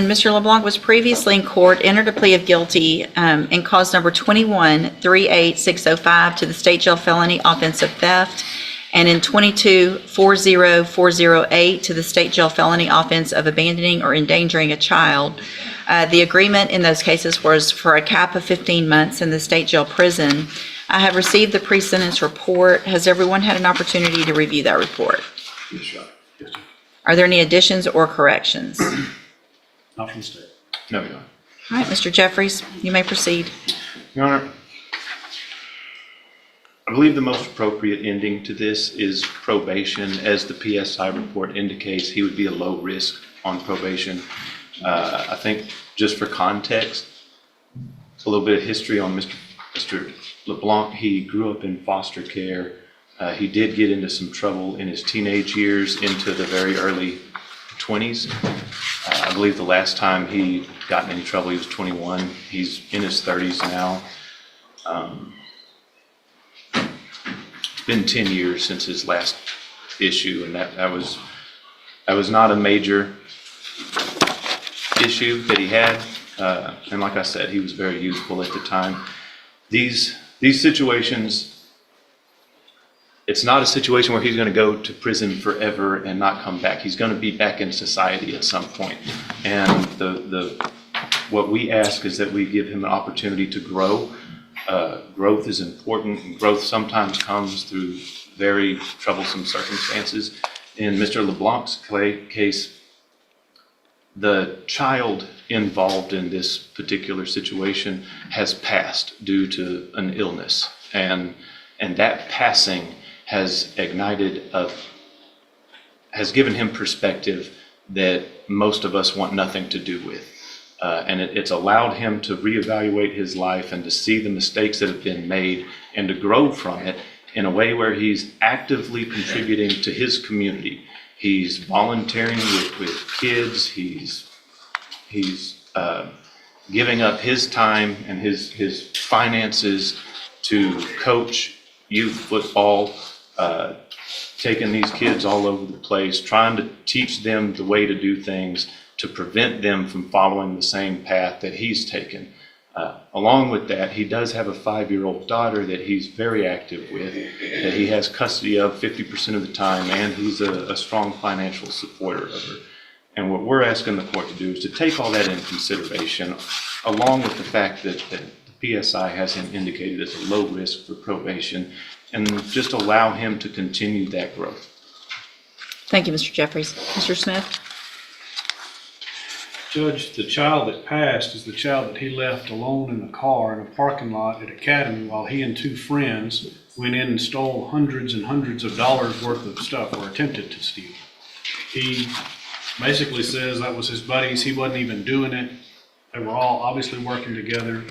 When Mr. LeBlanc was previously in court, entered a plea of guilty in cause number 21-38605 to the state jail felony offense of theft, and in 22-40408 to the state jail felony offense of abandoning or endangering a child. The agreement in those cases was for a cap of 15 months in the state jail prison. I have received the pre-sentence report. Has everyone had an opportunity to review that report? Yes, Your Honor. Yes, sir. Are there any additions or corrections? Not from the state. No, Your Honor. All right, Mr. Jeffries, you may proceed. Your Honor, I believe the most appropriate ending to this is probation. As the PSI report indicates, he would be a low risk on probation. I think just for context, a little bit of history on Mr. LeBlanc. He grew up in foster care. He did get into some trouble in his teenage years into the very early 20s. I believe the last time he got in any trouble, he was 21. He's in his 30s now. It's been 10 years since his last issue, and that was not a major issue that he had. And like I said, he was very youthful at the time. These situations, it's not a situation where he's going to go to prison forever and not come back. He's going to be back in society at some point. And what we ask is that we give him an opportunity to grow. Growth is important, and growth sometimes comes through very troublesome circumstances. In Mr. LeBlanc's case, the child involved in this particular situation has passed due to an illness, and that passing has has given him perspective that most of us want nothing to do with. And it's allowed him to reevaluate his life and to see the mistakes that have been made and to grow from it in a way where he's actively contributing to his community. He's volunteering with kids. He's giving up his time and his finances to coach youth football, taking these kids all over the place, trying to teach them the way to do things to prevent them from following the same path that he's taken. Along with that, he does have a 5-year-old daughter that he's very active with, that he has custody of 50% of the time, and he's a strong financial supporter of her. And what we're asking the court to do is to take all that into consideration, along with the fact that the PSI has him indicated as a low risk for probation, and just allow him to continue that growth. Thank you, Mr. Jeffries. Mr. Smith? Judge, the child that passed is the child that he left alone in the car in a parking lot at Academy while he and 2 friends went in and stole hundreds and hundreds of dollars worth of stuff, or attempted to steal. He basically says that was his buddies. He wasn't even doing it. They were all obviously working together.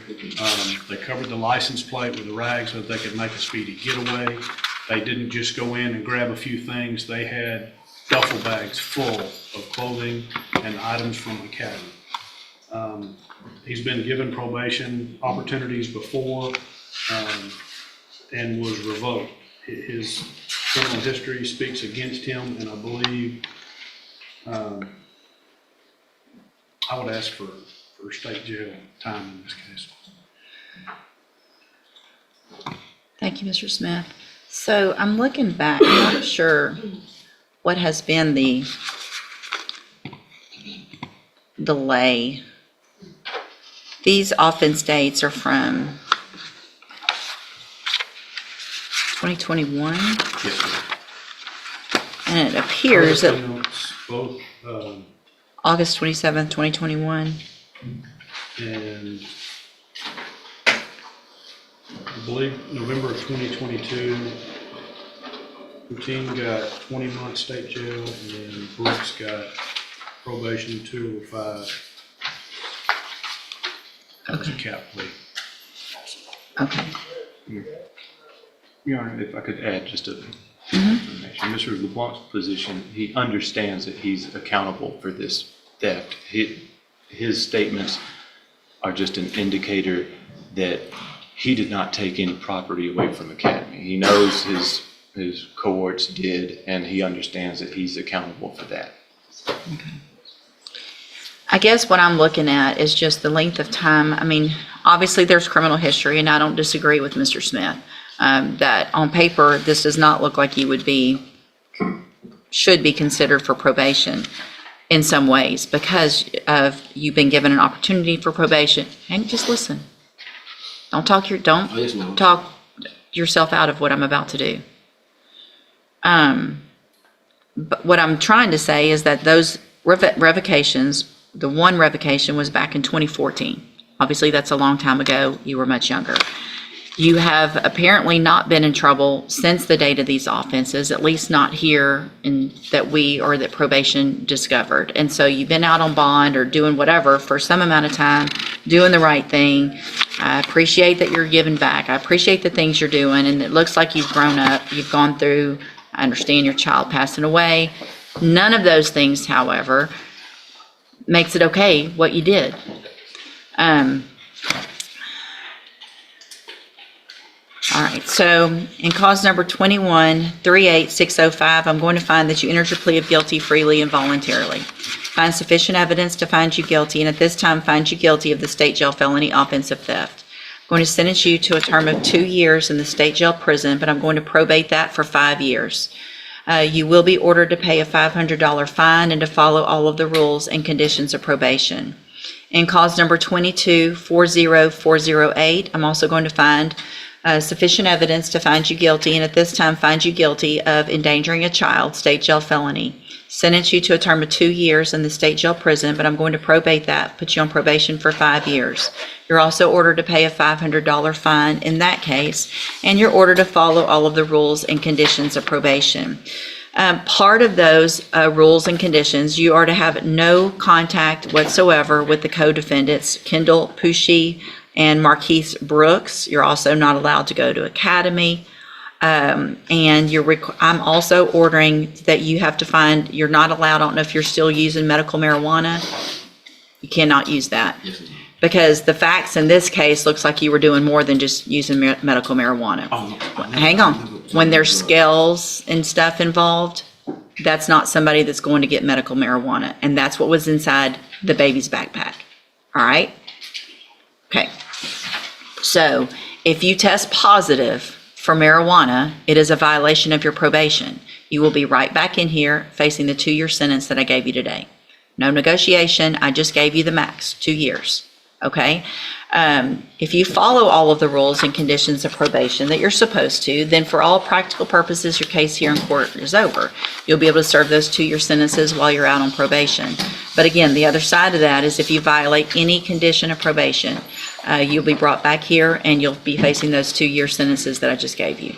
They covered the license plate with a rag so that they could make a speedy getaway. They didn't just go in and grab a few things. They had duffel bags full of clothing and items from Academy. He's been given probation opportunities before and was revoked. His criminal history speaks against him, and I believe I would ask for state jail time in this case. Thank you, Mr. Smith. So I'm looking back, I'm not sure what has been the delay. These offense dates are from 2021, Yes, sir. and it appears that Both, August 27th, 2021. and I believe November of 2022, Routine got 20 months state jail, and then Brooks got probation 2 or 5. That was a cap plea. Okay. Your Honor, if I could add just a information. Mr. LeBlanc's position, he understands that he's accountable for this theft. His statements are just an indicator that he did not take any property away from Academy. He knows his cohorts did, and he understands that he's accountable for that. Okay. I guess what I'm looking at is just the length of time. I mean, obviously there's criminal history, and I don't disagree with Mr. Smith. That on paper, this does not look like you should be considered for probation in some ways because of you've been given an opportunity for probation. And just listen. Don't talk Yes, ma'am. talk yourself out of what I'm about to do. But what I'm trying to say is that those revocations, the one revocation was back in 2014. Obviously, that's a long time ago. You were much younger. You have apparently not been in trouble since the date of these offenses, at least not here that probation discovered. And so you've been out on bond or doing whatever for some amount of time, doing the right thing. I appreciate that you're giving back. I appreciate the things you're doing, and it looks like you've grown up. You've gone through, I understand your child passing away. None of those things, however, makes it okay what you did. All right, so in cause number 21-38605, I'm going to find that you entered your plea of guilty freely and voluntarily. Find sufficient evidence to find you guilty, and at this time find you guilty of the state jail felony offense of theft. I'm going to sentence you to a term of 2 years in the state jail prison, but I'm going to probate that for 5 years. You will be ordered to pay a $500 fine and to follow all of the rules and conditions of probation. In cause number 22-40408, I'm also going to find sufficient evidence to find you guilty, and at this time find you guilty of endangering a child, state jail felony. Sentence you to a term of 2 years in the state jail prison, but I'm going to probate that, put you on probation for 5 years. You're also ordered to pay a $500 fine in that case, and you're ordered to follow all of the rules and conditions of probation. Part of those rules and conditions, you are to have no contact whatsoever with the co-defendants, Kendall Pushy and Marquise Brooks. You're also not allowed to go to academy. And I'm also ordering that you have to find, you're not allowed, I don't know if you're still using medical marijuana. You cannot use that. Yes, ma'am. Because the facts in this case looks like you were doing more than just using medical marijuana. Oh, no. Hang on. When there's scales and stuff involved, that's not somebody that's going to get medical marijuana. And that's what was inside the baby's backpack. All right? Okay. So if you test positive for marijuana, it is a violation of your probation. You will be right back in here facing the 2-year sentence that I gave you today. No negotiation. I just gave you the max, 2 years. Okay? If you follow all of the rules and conditions of probation that you're supposed to, then for all practical purposes, your case here in court is over. You'll be able to serve those 2-year sentences while you're out on probation. But again, the other side of that is if you violate any condition of probation, you'll be brought back here and you'll be facing those 2-year sentences that I just gave you.